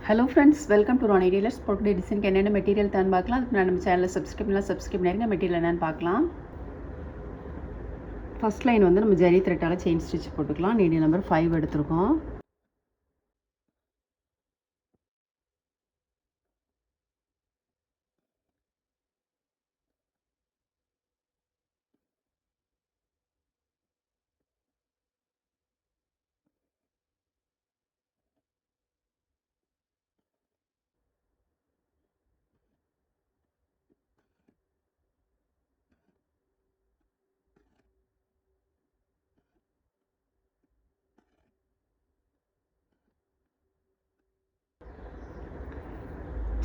Hello friends, welcome to Rani tailors. போட்டு டிசைனுக்கு என்னென்ன மெட்டீரியல் தான் பார்க்கலாம். அதுக்கு நான் நம்ம சேனலில் சப்ஸ்கிரைப் பண்ணிருங்க. மெட்டீரியல் என்னென்னு பார்க்கலாம். ஃபஸ்ட் லைன் வந்து நம்ம ஜரி த்ரெட்டால் செயின் ஸ்டிச் போட்டுக்கலாம். நீடில் நம்பர் 5 எடுத்திருக்கோம்.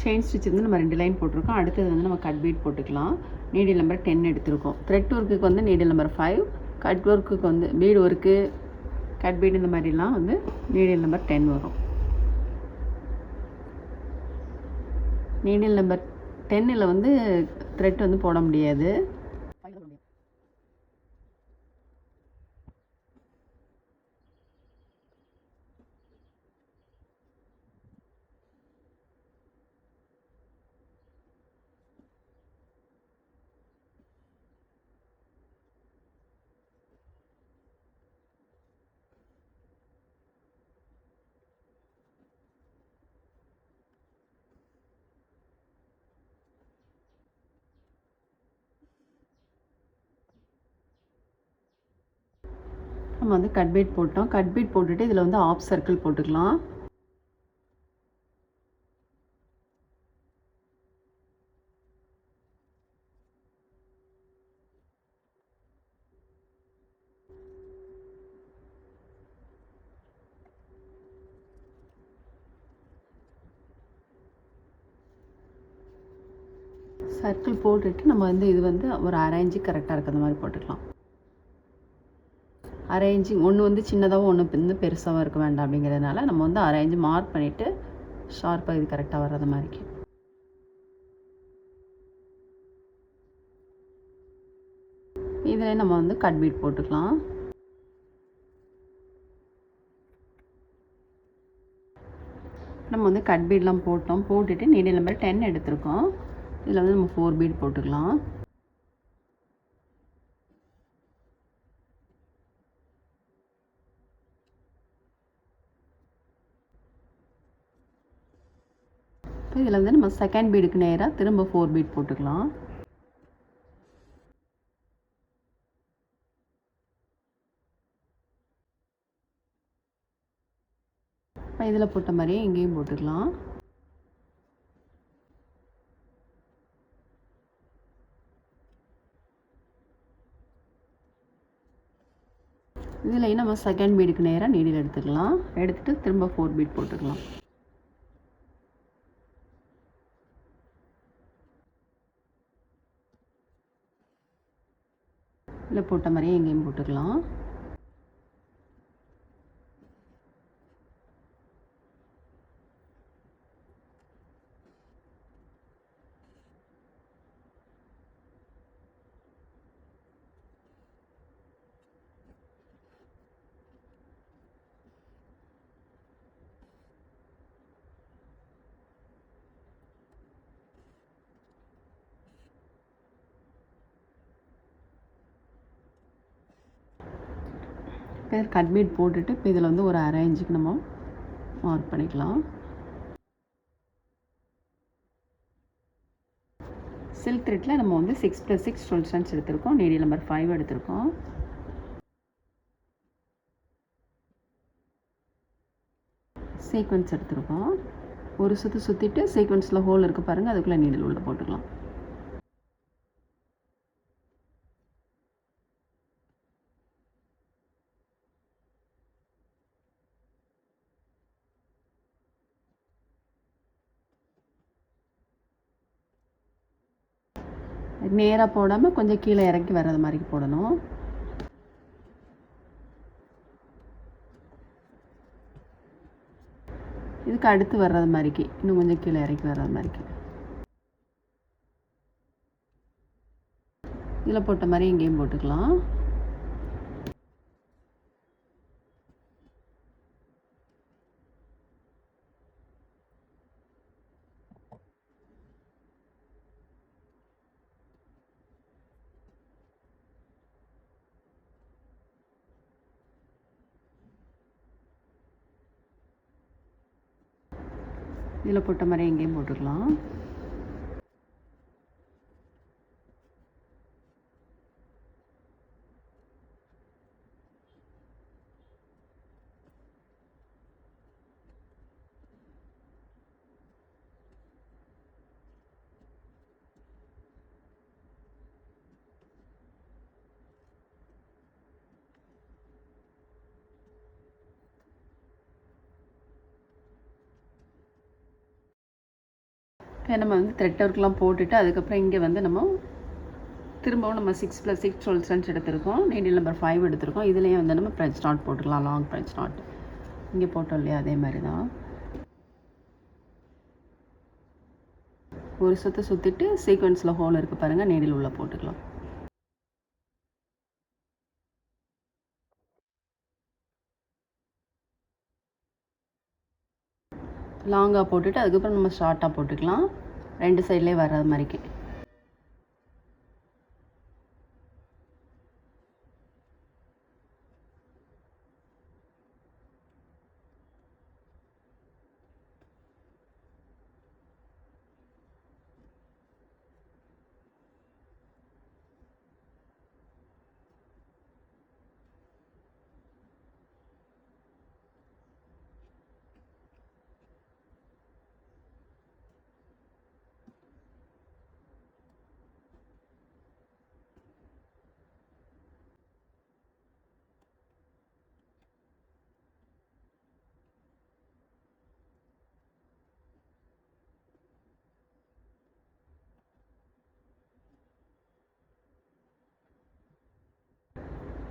செயின் ஸ்டிச் வந்து நம்ம 2 லைன் போட்டிருக்கோம். அடுத்தது வந்து நம்ம கட் பீட் போட்டுக்கலாம். நீடில் நம்பர் 10 எடுத்திருக்கோம். த்ரெட் ஒர்க்குக்கு வந்து நீடில் நம்பர் 5, கட் ஒர்க்குக்கு வந்து பீடு ஒர்க்கு, கட் பீட் இந்த மாதிரிலாம் வந்து நீடில் நம்பர் 10 வரும். நீடில் நம்பர் 10ல் வந்து த்ரெட் வந்து போட முடியாது. நம்ம வந்து கட் பீட் போட்டோம். கட் பீட் போட்டுட்டு இதில் வந்து ஆஃப் சர்க்கிள் போட்டுக்கலாம். சர்க்கிள் போட்டுட்டு நம்ம வந்து இது வந்து ஒரு அரேஞ்சு கரெக்டாக இருக்கிற மாதிரி போட்டுக்கலாம். அரேஞ்சிங் ஒன்று வந்து சின்னதாகவும் ஒன்று வந்து பெருசாகவும் இருக்க வேண்டாம் அப்படிங்கிறதுனால நம்ம வந்து அரேஞ்சு மார்க் பண்ணிவிட்டு ஷார்ப்பாக இது கரெக்டாக வர்றது மாதிரிக்கு. இதில் நம்ம வந்து கட் பீட் போட்டுக்கலாம். நம்ம வந்து கட் பீட்லாம் போட்டுட்டு நீடில் நம்பர் 10 எடுத்திருக்கோம். இதில் வந்து நம்ம 4 பீட் போட்டுக்கலாம். இதில் வந்து நம்ம செகண்ட் பீடுக்கு நேராக திரும்ப 4 பீட் போட்டுக்கலாம். இதில் போட்ட மாதிரியே இங்கேயும் போட்டுக்கலாம். இதில் நம்ம செகண்ட் பீடுக்கு நேராக நீடில் எடுத்துக்கலாம். எடுத்துகிட்டு திரும்ப 4 பீட் போட்டுக்கலாம். இதில் போட்ட மாதிரியே எங்கேயும் போட்டுக்கலாம். கட் பீட் போட்டுட்டு இப்போ இதில் வந்து ஒரு அரை இன்ச்சுக்கு நம்ம மார்க் பண்ணிக்கலாம். சில்க் த்ரெட்டில் நம்ம வந்து 6 + 6 12 ஸ்டன்ஸ் எடுத்திருக்கோம். நீடில் நம்பர் 5 எடுத்திருக்கோம். சீக்வன்ஸ் எடுத்திருக்கோம். ஒரு சுற்றிட்டு சீக்வன்ஸில் ஹோல் இருக்குது பாருங்கள், அதுக்குள்ளே நீடில் உள்ள போட்டுக்கலாம். நேராக போடாமல் கொஞ்சம் கீழே இறக்கி வர்றது மாதிரி போடணும். இதுக்கு அடுத்து வர்றது மாதிரிக்கு இன்னும் கொஞ்சம் கீழே இறக்கி வர்றது மாதிரிக்கு. இதில் போட்ட மாதிரி இங்கேயும் போட்டுக்கலாம். இதில் போட்ட மாதிரி எங்கேயும் போட்டுக்கலாம். இப்போ நம்ம வந்து த்ரெட் ஒர்க்லாம் போட்டுட்டு அதுக்கப்புறம் இங்கே வந்து நம்ம திரும்பவும் நம்ம 6+6 12 ஸ்டென்ச் எடுத்திருக்கோம். நீடில் நம்பர் 5 எடுத்திருக்கோம். இதுலேயும் வந்து நம்ம ஃப்ரெஞ்ச் நாட் போட்டுக்கலாம். லாங் ஃப்ரெஞ்ச் நாட் இங்கே போட்டோம் இல்லையா, அதே மாதிரி தான் ஒரு சுற்று சுற்றிட்டு சீக்வென்ஸில் ஹோல் இருக்குது பாருங்கள், நீடில் உள்ளே போட்டுக்கலாம். லாங்காக போட்டுட்டு அதுக்கப்புறம் நம்ம ஷார்ட்டாக போட்டுக்கலாம், 2 சைட்லேயே வர்ற மாதிரிக்கு.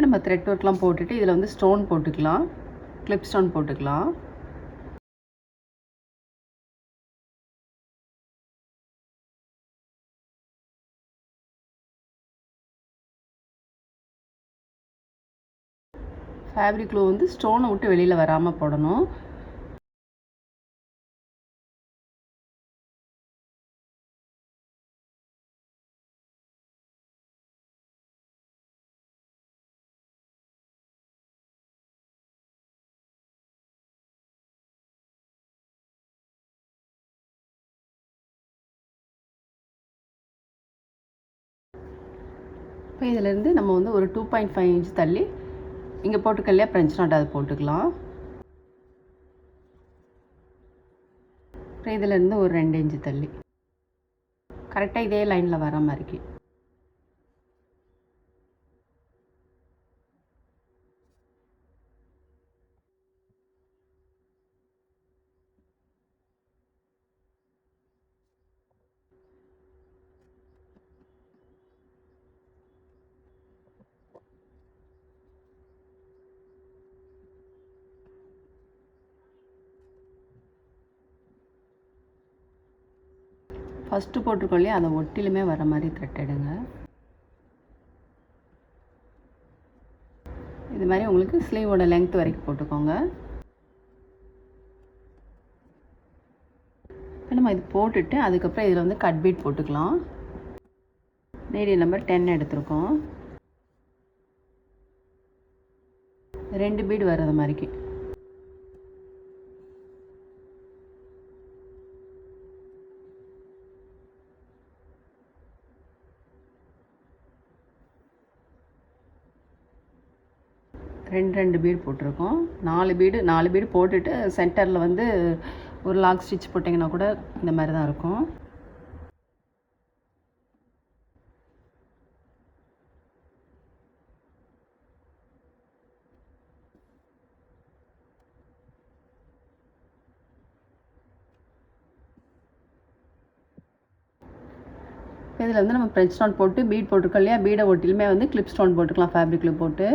நம்ம த்ரெட் ஒர்க்லாம் போட்டுட்டு இதில் வந்து ஸ்டோன் போட்டுக்கலாம், கிளிப் ஸ்டோன் போட்டுக்கலாம். ஃபேப்ரிக் க்ளூ வந்து ஸ்டோனை விட்டு வெளியில் வராமல் போடணும். இப்போ இதிலேருந்து நம்ம வந்து ஒரு 2.5 இன்ச் தள்ளி இங்கே போட்டுக்கல்லையா ஃப்ரெஞ்ச் நாட், அதை போட்டுக்கலாம். அப்புறம் இதிலேருந்து ஒரு 2 இன்ச்சு தள்ளி கரெக்டாக இதே லைனில் வர மாதிரிக்கு. ஃபஸ்ட்டு போட்டிருக்கோம் இல்லையா, அதை ஒட்டிலுமே வர மாதிரி த்ரெட் எடுங்க. இது மாதிரி உங்களுக்கு ஸ்லீவோட லென்த் வரைக்கும் போட்டுக்கோங்க. இப்போ நம்ம இது போட்டுட்டு அதுக்கப்புறம் இதில் வந்து கட் பீட் போட்டுக்கலாம். நீடில் நம்பர் 10 எடுத்திருக்கோம். 2 பீடு வர்றது மாதிரிக்கு. ரெண்டு பீடு போட்டிருக்கோம். 4 பீடு போட்டுட்டு சென்டரில் வந்து ஒரு லாக் ஸ்டிச் போட்டிங்கன்னா கூட இந்த மாதிரி தான் இருக்கும். இதில் வந்து நம்ம ஃப்ரெஞ்ச் நாட் போட்டு பீட் போட்டிருக்கோம் இல்லையா, பீடை ஒட்டிலுமே வந்து கிளிப் ஸ்டோன் போட்டுக்கலாம் ஃபேப்ரிக்கில் போட்டு.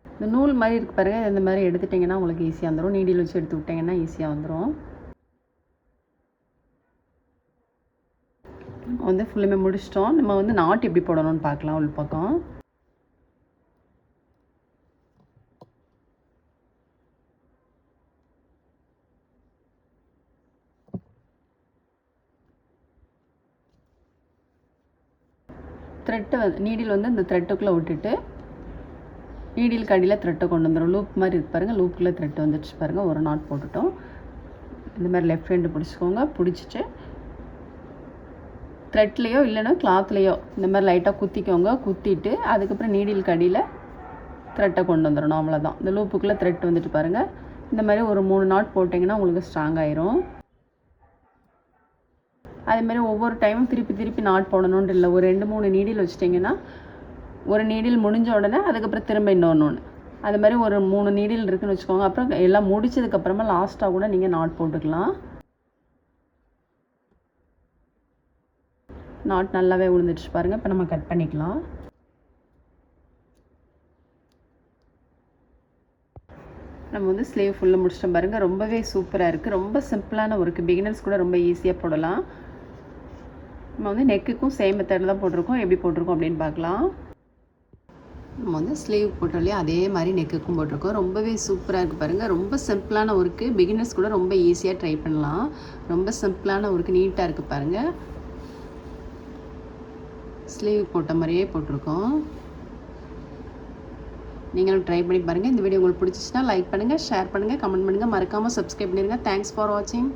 இந்த நூல் மாதிரி இருக்குது பாருங்கள், இந்த மாதிரி எடுத்துட்டிங்கன்னா உங்களுக்கு ஈஸியாக வந்துடும். நீடில் வச்சு எடுத்து விட்டிங்கன்னா ஈஸியாக வந்துடும். வந்து ஃபுல்லுமே முடிச்சிட்டோம். நம்ம வந்து நாட் எப்படி போடணும்னு பார்க்கலாம் உள் பக்கம். நீடில் வந்து இந்த த்ரெட்டுக்குள்ளே விட்டுட்டு நீடிலுக்கு அடியில் த்ரெட்டை கொண்டு வந்துடும். லூப் மாதிரி இருக்கு பாருங்கள், லூப்புக்குள்ளே த்ரெட்டு வந்துடுச்சு பாருங்கள். ஒரு நாட் போட்டுட்டோம். இந்த மாதிரி லெஃப்ட் ஹேண்டு பிடிச்சிக்கோங்க. பிடிச்சிட்டு த்ரெட்லேயோ இல்லைன்னா கிளாத்லேயோ இந்த மாதிரி லைட்டாக குத்திக்கோங்க. குத்திட்டு அதுக்கப்புறம் நீடிலுக்கு அடியில் த்ரெட்டை கொண்டு வந்துடணும். அவ்வளோதான். இந்த லூப்புக்குள்ளே த்ரெட் வந்துட்டு பாருங்கள். இந்த மாதிரி ஒரு 3 நாட் போட்டிங்கன்னா உங்களுக்கு ஸ்ட்ராங் ஆயிரும். அதேமாதிரி ஒவ்வொரு டைமும் திருப்பி நாட் போடணுன்ட்டு இல்லை. ஒரு 2-3 நீடில் வச்சிட்டிங்கன்னா ஒரு நீடில் முடிஞ்ச உடனே அதுக்கப்புறம் திரும்ப இன்னொன்று அது மாதிரி ஒரு 3 நீடில் இருக்குதுன்னு வச்சுக்கோங்க. அப்புறம் எல்லாம் முடிச்சதுக்கப்புறமா லாஸ்ட்டாக கூட நீங்கள் நாட் போட்டுக்கலாம். நாட் நல்லாவே விழுந்துடுச்சு பாருங்கள். இப்போ நம்ம கட் பண்ணிக்கலாம். நம்ம வந்து ஸ்லீவ் ஃபுல்லாக முடிச்சிட்டோம் பாருங்கள். ரொம்பவே சூப்பராக இருக்குது. ரொம்ப சிம்பிளான ஒர்க்கு. பிகினர்ஸ் கூட ரொம்ப ஈஸியாக போடலாம். நம்ம வந்து நெக்குக்கும் சேம் மெத்தடில் தான் போட்டிருக்கோம். எப்படி போட்டிருக்கோம் அப்படின்னு பார்க்கலாம். நம்ம வந்து ஸ்லீவ் போட்டோம்லையே அதே மாதிரி நெக்குக்கும் போட்டிருக்கோம். ரொம்பவே சூப்பராக இருக்குது பாருங்கள். ரொம்ப சிம்பிளான ஒர்க்கு. பிகினர்ஸ் கூட ரொம்ப ஈஸியாக ட்ரை பண்ணலாம். ரொம்ப சிம்பிளான ஒர்க்கு. நீட்டாக இருக்குது பாருங்கள். ஸ்லீவ் போட்ட மாதிரியே போட்டிருக்கோம். நீங்களும் ட்ரை பண்ணி பாருங்கள். இந்த வீடியோ உங்களுக்கு பிடிச்சிச்சுன்னா லைக் பண்ணுங்கள், ஷேர் பண்ணுங்கள், கமெண்ட் பண்ணுங்கள். மறக்காமல் சப்ஸ்கிரைப் பண்ணிடுங்க. தேங்க்ஸ் ஃபார் வாட்சிங்.